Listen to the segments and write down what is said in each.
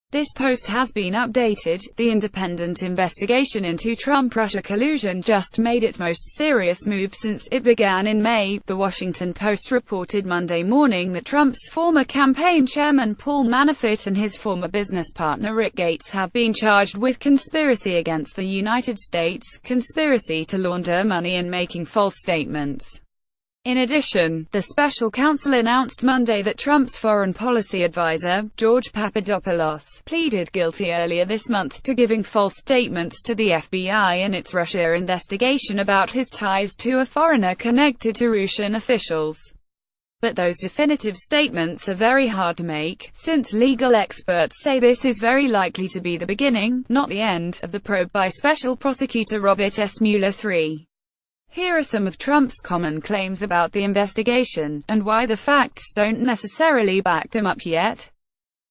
This post has been updated. The independent investigation into Trump-Russia collusion just made its most serious move since it began in May. The Washington Post reported Monday morning that Trump's former campaign chairman Paul Manafort and his former business partner Rick Gates have been charged with conspiracy against the United States, conspiracy to launder money, and making false statements. In addition, the special counsel announced Monday that Trump's foreign policy advisor, George Papadopoulos, pleaded guilty earlier this month to giving false statements to the FBI in its Russia investigation about his ties to a foreigner connected to Russian officials. But those definitive statements are very hard to make, since legal experts say this is very likely to be the beginning, not the end, of the probe by Special Prosecutor Robert S. Mueller III. Here are some of Trump's common claims about the investigation, and why the facts don't necessarily back them up yet.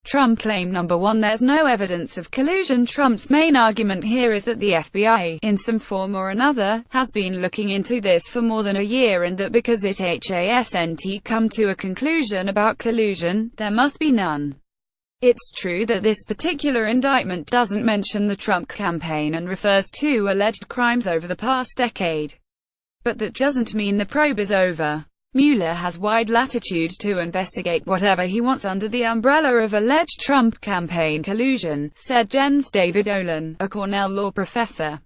Trump claim number 1: there's no evidence of collusion. Trump's main argument here is that the FBI, in some form or another, has been looking into this for more than a year, and that because it hasn't come to a conclusion about collusion, there must be none. It's true that this particular indictment doesn't mention the Trump campaign and refers to alleged crimes over the past decade. But that doesn't mean the probe is over. Mueller has wide latitude to investigate whatever he wants under the umbrella of alleged Trump campaign collusion, said Jens David Olin, a Cornell law professor.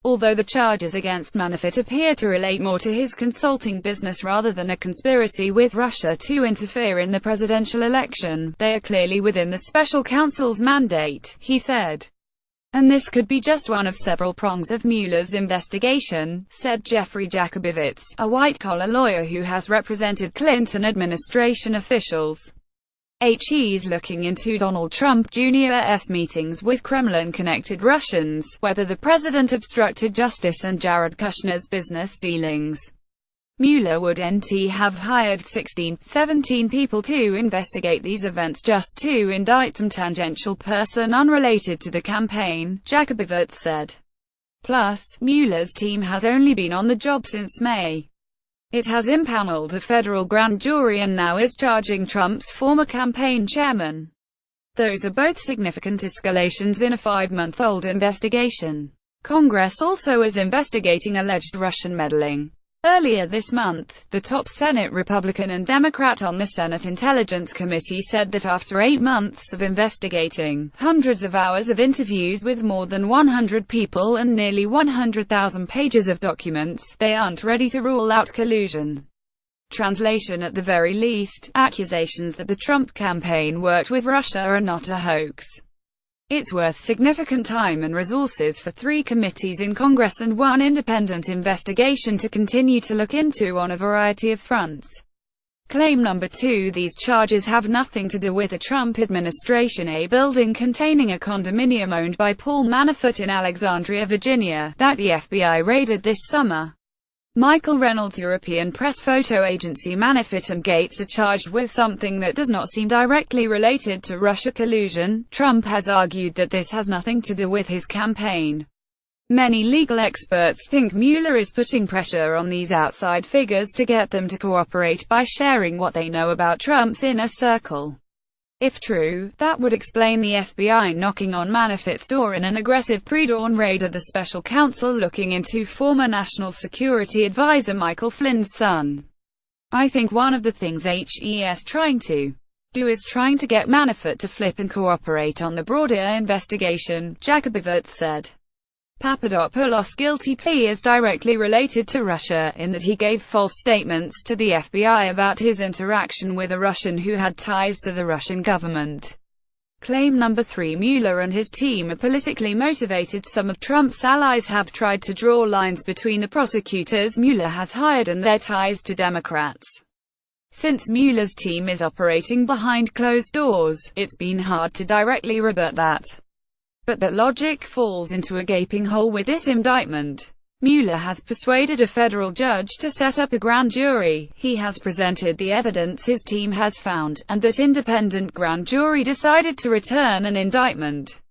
Although the charges against Manafort appear to relate more to his consulting business rather than a conspiracy with Russia to interfere in the presidential election, they are clearly within the special counsel's mandate, he said. And this could be just one of several prongs of Mueller's investigation, said Jeffrey Jakubowicz, a white-collar lawyer who has represented Clinton administration officials. He's looking into Donald Trump Jr.'s meetings with Kremlin-connected Russians, whether the president obstructed justice, and Jared Kushner's business dealings. Mueller would have hired 17 people to investigate these events just to indict some tangential person unrelated to the campaign, Jakubowicz said. Plus, Mueller's team has only been on the job since May. It has impaneled a federal grand jury and now is charging Trump's former campaign chairman. Those are both significant escalations in a 5-month-old investigation. Congress also is investigating alleged Russian meddling. Earlier this month, the top Senate Republican and Democrat on the Senate Intelligence Committee said that after 8 months of investigating, hundreds of hours of interviews with more than 100 people and nearly 100,000 pages of documents, they aren't ready to rule out collusion. Translation: at the very least, accusations that the Trump campaign worked with Russia are not a hoax. It's worth significant time and resources for 3 committees in Congress and 1 independent investigation to continue to look into on a variety of fronts. Claim number 2: these charges have nothing to do with the Trump administration. A building containing a condominium owned by Paul Manafort in Alexandria, Virginia, that the FBI raided this summer. Michael Reynolds' European press photo agency. Manafort and Gates are charged with something that does not seem directly related to Russia collusion. Trump has argued that this has nothing to do with his campaign. Many legal experts think Mueller is putting pressure on these outside figures to get them to cooperate by sharing what they know about Trump's inner circle. If true, that would explain the FBI knocking on Manafort's door in an aggressive pre-dawn raid of the special counsel looking into former National Security Advisor Michael Flynn's son. I think one of the things he's trying to do is trying to get Manafort to flip and cooperate on the broader investigation, Jakubowicz said. Papadopoulos' guilty plea is directly related to Russia, in that he gave false statements to the FBI about his interaction with a Russian who had ties to the Russian government. Claim number 3: Mueller and his team are politically motivated. Some of Trump's allies have tried to draw lines between the prosecutors Mueller has hired and their ties to Democrats. Since Mueller's team is operating behind closed doors, it's been hard to directly rebut that. But that logic falls into a gaping hole with this indictment. Mueller has persuaded a federal judge to set up a grand jury. He has presented the evidence his team has found, and that independent grand jury decided to return an indictment.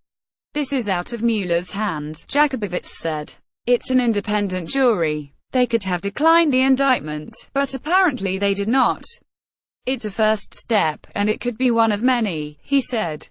This is out of Mueller's hands, Jakubowicz said. It's an independent jury. They could have declined the indictment, but apparently they did not. It's a first step, and it could be one of many, he said.